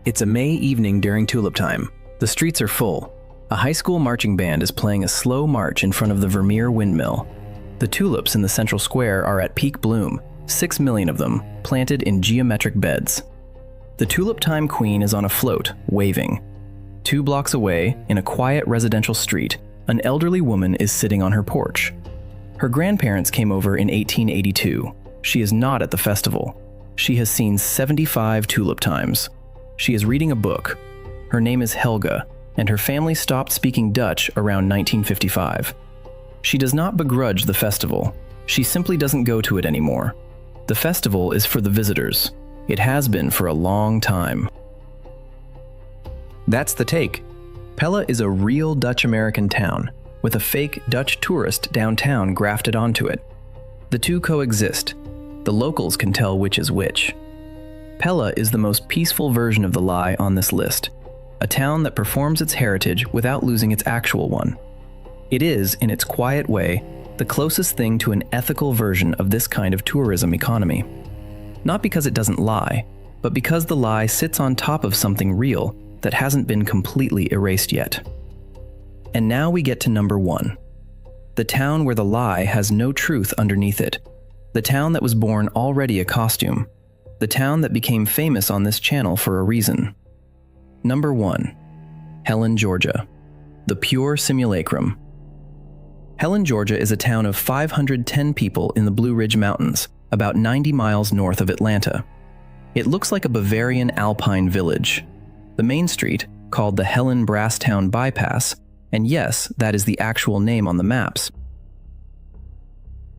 It's a May evening during Tulip Time. The streets are full. A high school marching band is playing a slow march in front of the Vermeer windmill. The tulips in the central square are at peak bloom, 6 million of them, planted in geometric beds. The Tulip Time Queen is on a float, waving. 2 blocks away, in a quiet residential street, an elderly woman is sitting on her porch. Her grandparents came over in 1882. She is not at the festival. She has seen 75 Tulip Times. She is reading a book. Her name is Helga, and her family stopped speaking Dutch around 1955. She does not begrudge the festival. She simply doesn't go to it anymore. The festival is for the visitors. It has been for a long time." That's the take. Pella is a real Dutch-American town, with a fake Dutch tourist downtown grafted onto it. The two coexist. The locals can tell which is which. Pella is the most peaceful version of the lie on this list, a town that performs its heritage without losing its actual one. It is, in its quiet way, the closest thing to an ethical version of this kind of tourism economy. Not because it doesn't lie, but because the lie sits on top of something real that hasn't been completely erased yet. And now we get to number 1. The town where the lie has no truth underneath it. The town that was born already a costume. The town that became famous on this channel for a reason. Number 1. Helen, Georgia. The pure simulacrum. Helen, Georgia is a town of 510 people in the Blue Ridge Mountains, about 90 miles north of Atlanta. It looks like a Bavarian alpine village. The main street, called the Helen Brasstown Bypass, and yes, that is the actual name on the maps,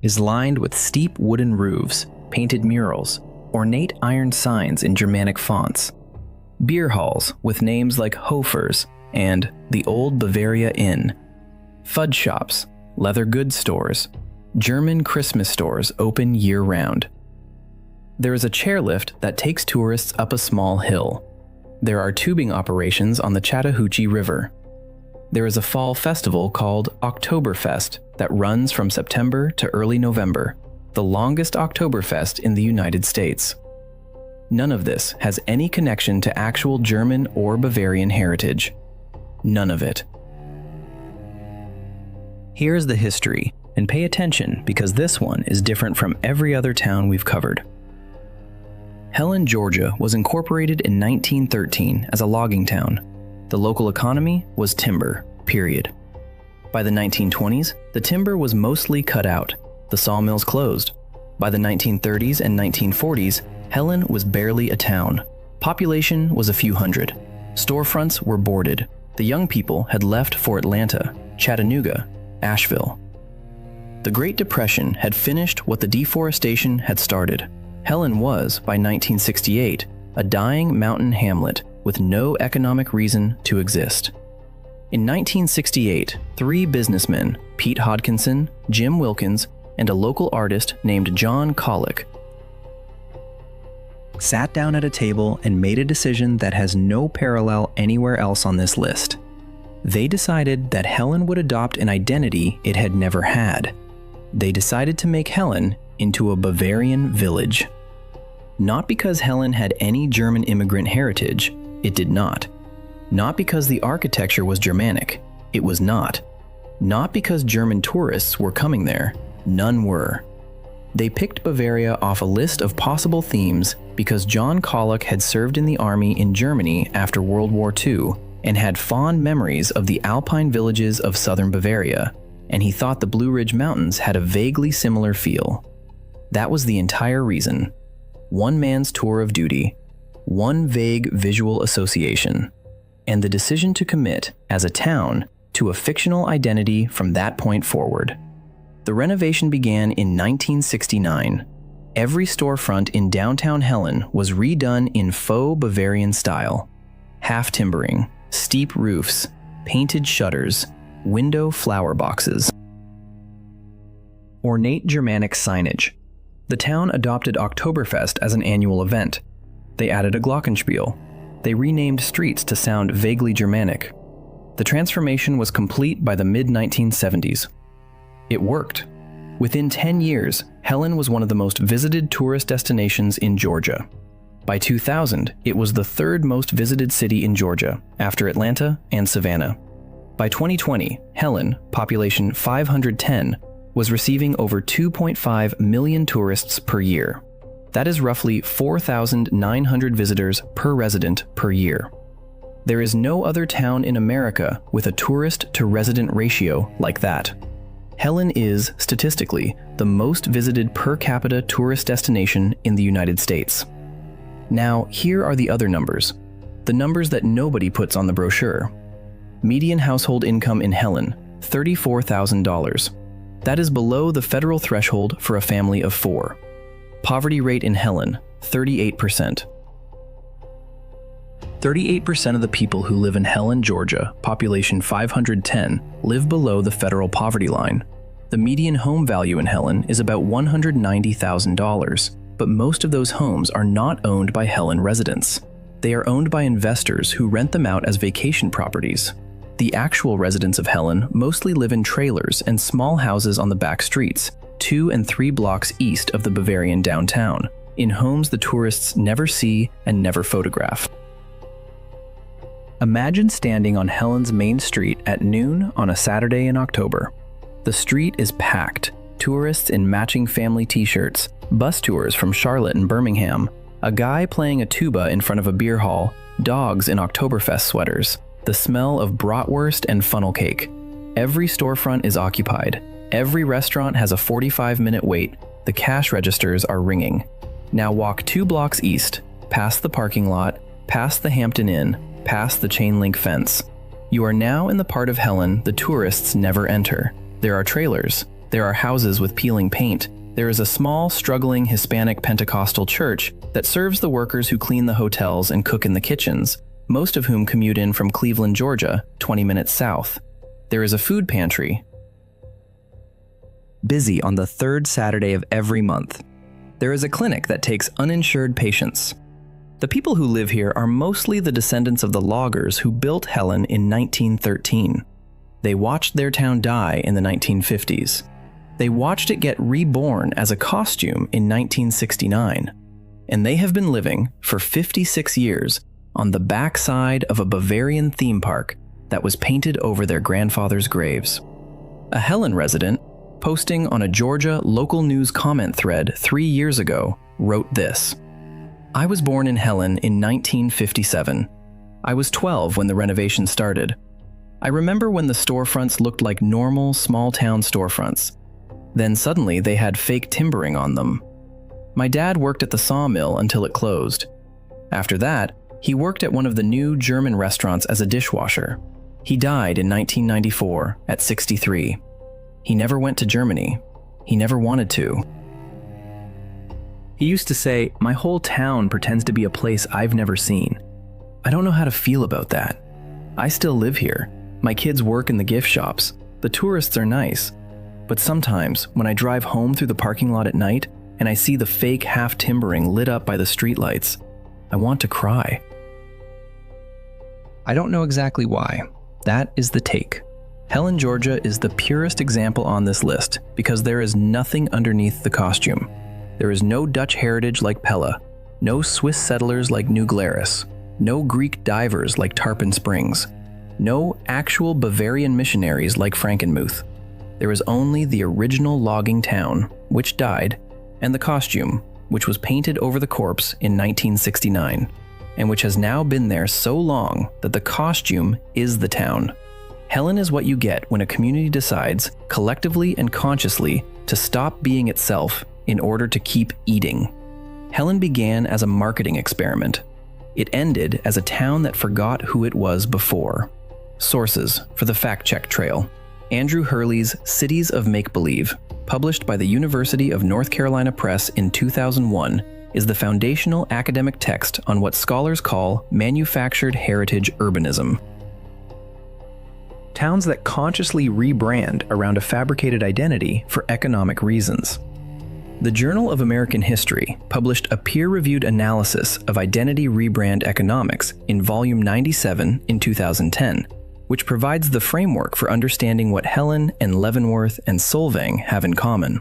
is lined with steep wooden roofs, painted murals, ornate iron signs in Germanic fonts, beer halls with names like Hofer's and the Old Bavaria Inn, fudge shops, leather goods stores, German Christmas stores open year-round. There is a chairlift that takes tourists up a small hill. There are tubing operations on the Chattahoochee River. There is a fall festival called Oktoberfest that runs from September to early November, the longest Oktoberfest in the United States. None of this has any connection to actual German or Bavarian heritage. None of it. Here's the history, and pay attention because this one is different from every other town we've covered. Helen, Georgia was incorporated in 1913 as a logging town. The local economy was timber, period. By the 1920s, the timber was mostly cut out. The sawmills closed. By the 1930s and 1940s, Helen was barely a town. Population was a few hundred. Storefronts were boarded. The young people had left for Atlanta, Chattanooga, Asheville. The Great Depression had finished what the deforestation had started. Helen was, by 1968, a dying mountain hamlet with no economic reason to exist. In 1968, 3 businessmen, Pete Hodkinson, Jim Wilkins, and a local artist named John Collick, sat down at a table and made a decision that has no parallel anywhere else on this list. They decided that Helen would adopt an identity it had never had. They decided to make Helen into a Bavarian village. Not because Helen had any German immigrant heritage, it did not. Not because the architecture was Germanic, it was not. Not because German tourists were coming there, none were. They picked Bavaria off a list of possible themes because John Collick had served in the army in Germany after World War II and had fond memories of the alpine villages of southern Bavaria, and he thought the Blue Ridge Mountains had a vaguely similar feel. That was the entire reason. One man's tour of duty, one vague visual association, and the decision to commit, as a town, to a fictional identity from that point forward. The renovation began in 1969. Every storefront in downtown Helen was redone in faux Bavarian style. Half timbering, steep roofs, painted shutters, window flower boxes. Ornate Germanic signage. The town adopted Oktoberfest as an annual event. They added a glockenspiel. They renamed streets to sound vaguely Germanic. The transformation was complete by the mid-1970s. It worked. Within 10 years, Helen was one of the most visited tourist destinations in Georgia. By 2000, it was the 3rd most visited city in Georgia, after Atlanta and Savannah. By 2020, Helen, population 510, was receiving over 2.5 million tourists per year. That is roughly 4,900 visitors per resident per year. There is no other town in America with a tourist-to-resident ratio like that. Helen is, statistically, the most visited per capita tourist destination in the United States. Now, here are the other numbers. The numbers that nobody puts on the brochure. Median household income in Helen, $34,000. That is below the federal threshold for a family of 4. Poverty rate in Helen, 38%. 38% of the people who live in Helen, Georgia, population 510, live below the federal poverty line. The median home value in Helen is about $190,000, but most of those homes are not owned by Helen residents. They are owned by investors who rent them out as vacation properties. The actual residents of Helen mostly live in trailers and small houses on the back streets, 2 and 3 blocks east of the Bavarian downtown, in homes the tourists never see and never photograph. Imagine standing on Helen's main street at noon on a Saturday in October. The street is packed, tourists in matching family t-shirts, bus tours from Charlotte and Birmingham, a guy playing a tuba in front of a beer hall, dogs in Oktoberfest sweaters, the smell of bratwurst and funnel cake. Every storefront is occupied. Every restaurant has a 45-minute wait. The cash registers are ringing. Now walk 2 blocks east, past the parking lot, past the Hampton Inn, past the chain link fence. You are now in the part of Helen the tourists never enter. There are trailers. There are houses with peeling paint. There is a small, struggling Hispanic Pentecostal church that serves the workers who clean the hotels and cook in the kitchens, most of whom commute in from Cleveland, Georgia, 20 minutes south. There is a food pantry. Busy on the 3rd Saturday of every month. There is a clinic that takes uninsured patients. The people who live here are mostly the descendants of the loggers who built Helen in 1913. They watched their town die in the 1950s. They watched it get reborn as a costume in 1969. And they have been living for 56 years on the backside of a Bavarian theme park that was painted over their grandfather's graves. A Helen resident, posting on a Georgia local news comment thread 3 years ago, wrote this: "I was born in Helen in 1957. I was 12 when the renovation started. I remember when the storefronts looked like normal small-town storefronts. Then suddenly they had fake timbering on them. My dad worked at the sawmill until it closed. After that, he worked at one of the new German restaurants as a dishwasher. He died in 1994 at 63. He never went to Germany. He never wanted to." He used to say, "My whole town pretends to be a place I've never seen. I don't know how to feel about that. I still live here. My kids work in the gift shops. The tourists are nice. But sometimes, when I drive home through the parking lot at night and I see the fake half-timbering lit up by the streetlights, I want to cry." I don't know exactly why. That is the take. Helen, Georgia is the purest example on this list because there is nothing underneath the costume. There is no Dutch heritage like Pella, no Swiss settlers like New Glarus, no Greek divers like Tarpon Springs, no actual Bavarian missionaries like Frankenmuth. There is only the original logging town, which died, and the costume, which was painted over the corpse in 1969, and which has now been there so long that the costume is the town. Helen is what you get when a community decides, collectively and consciously, to stop being itself in order to keep eating. Helen began as a marketing experiment. It ended as a town that forgot who it was before. Sources for the fact-check trail: Andrew Hurley's Cities of Make-Believe, published by the University of North Carolina Press in 2001, is the foundational academic text on what scholars call manufactured heritage urbanism. Towns that consciously rebrand around a fabricated identity for economic reasons. The Journal of American History published a peer-reviewed analysis of identity rebrand economics in Volume 97 in 2010, which provides the framework for understanding what Helen and Leavenworth and Solvang have in common.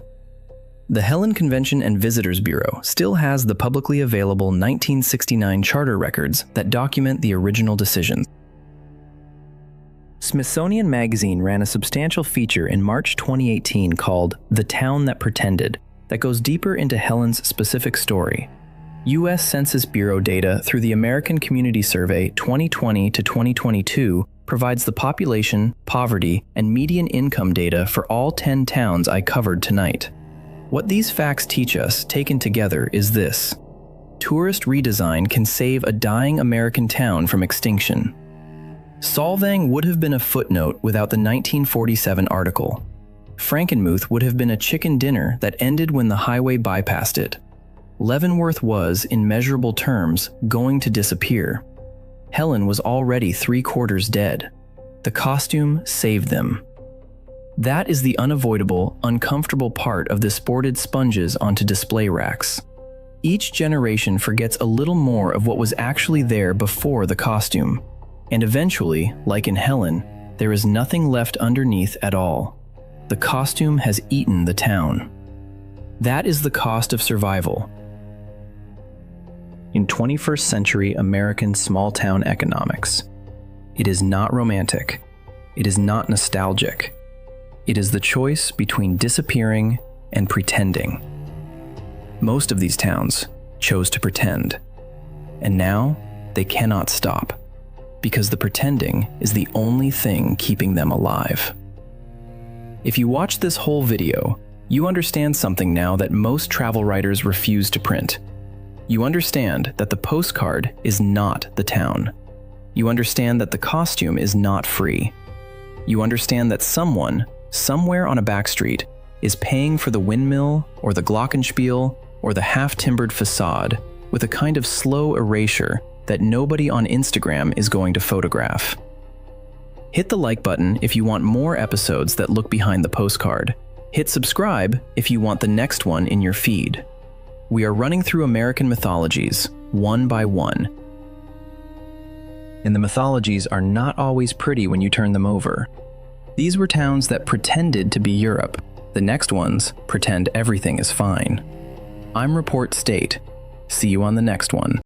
The Helen Convention and Visitors Bureau still has the publicly available 1969 charter records that document the original decisions. Smithsonian Magazine ran a substantial feature in March 2018 called "The Town That Pretended," that goes deeper into Helen's specific story. U.S. Census Bureau data through the American Community Survey 2020 to 2022 provides the population, poverty, and median income data for all 10 towns I covered tonight. What these facts teach us, taken together, is this: tourist redesign can save a dying American town from extinction. Solvang would have been a footnote without the 1947 article. Frankenmuth would have been a chicken dinner that ended when the highway bypassed it. Leavenworth was, in measurable terms, going to disappear. Helen was already 3/4 dead. The costume saved them. That is the unavoidable, uncomfortable part of the sported sponges onto display racks. Each generation forgets a little more of what was actually there before the costume. And eventually, like in Helen, there is nothing left underneath at all. The costume has eaten the town. That is the cost of survival. in 21st century American small-town economics. It is not romantic. It is not nostalgic. It is the choice between disappearing and pretending. Most of these towns chose to pretend, and now they cannot stop, because the pretending is the only thing keeping them alive. If you watch this whole video, you understand something now that most travel writers refuse to print. You understand that the postcard is not the town. You understand that the costume is not free. You understand that someone, somewhere on a backstreet, is paying for the windmill or the glockenspiel or the half-timbered facade with a kind of slow erasure that nobody on Instagram is going to photograph. Hit the like button if you want more episodes that look behind the postcard. Hit subscribe if you want the next one in your feed. We are running through American mythologies, one by one. And the mythologies are not always pretty when you turn them over. These were towns that pretended to be Europe. The next ones pretend everything is fine. I'm Report State. See you on the next one.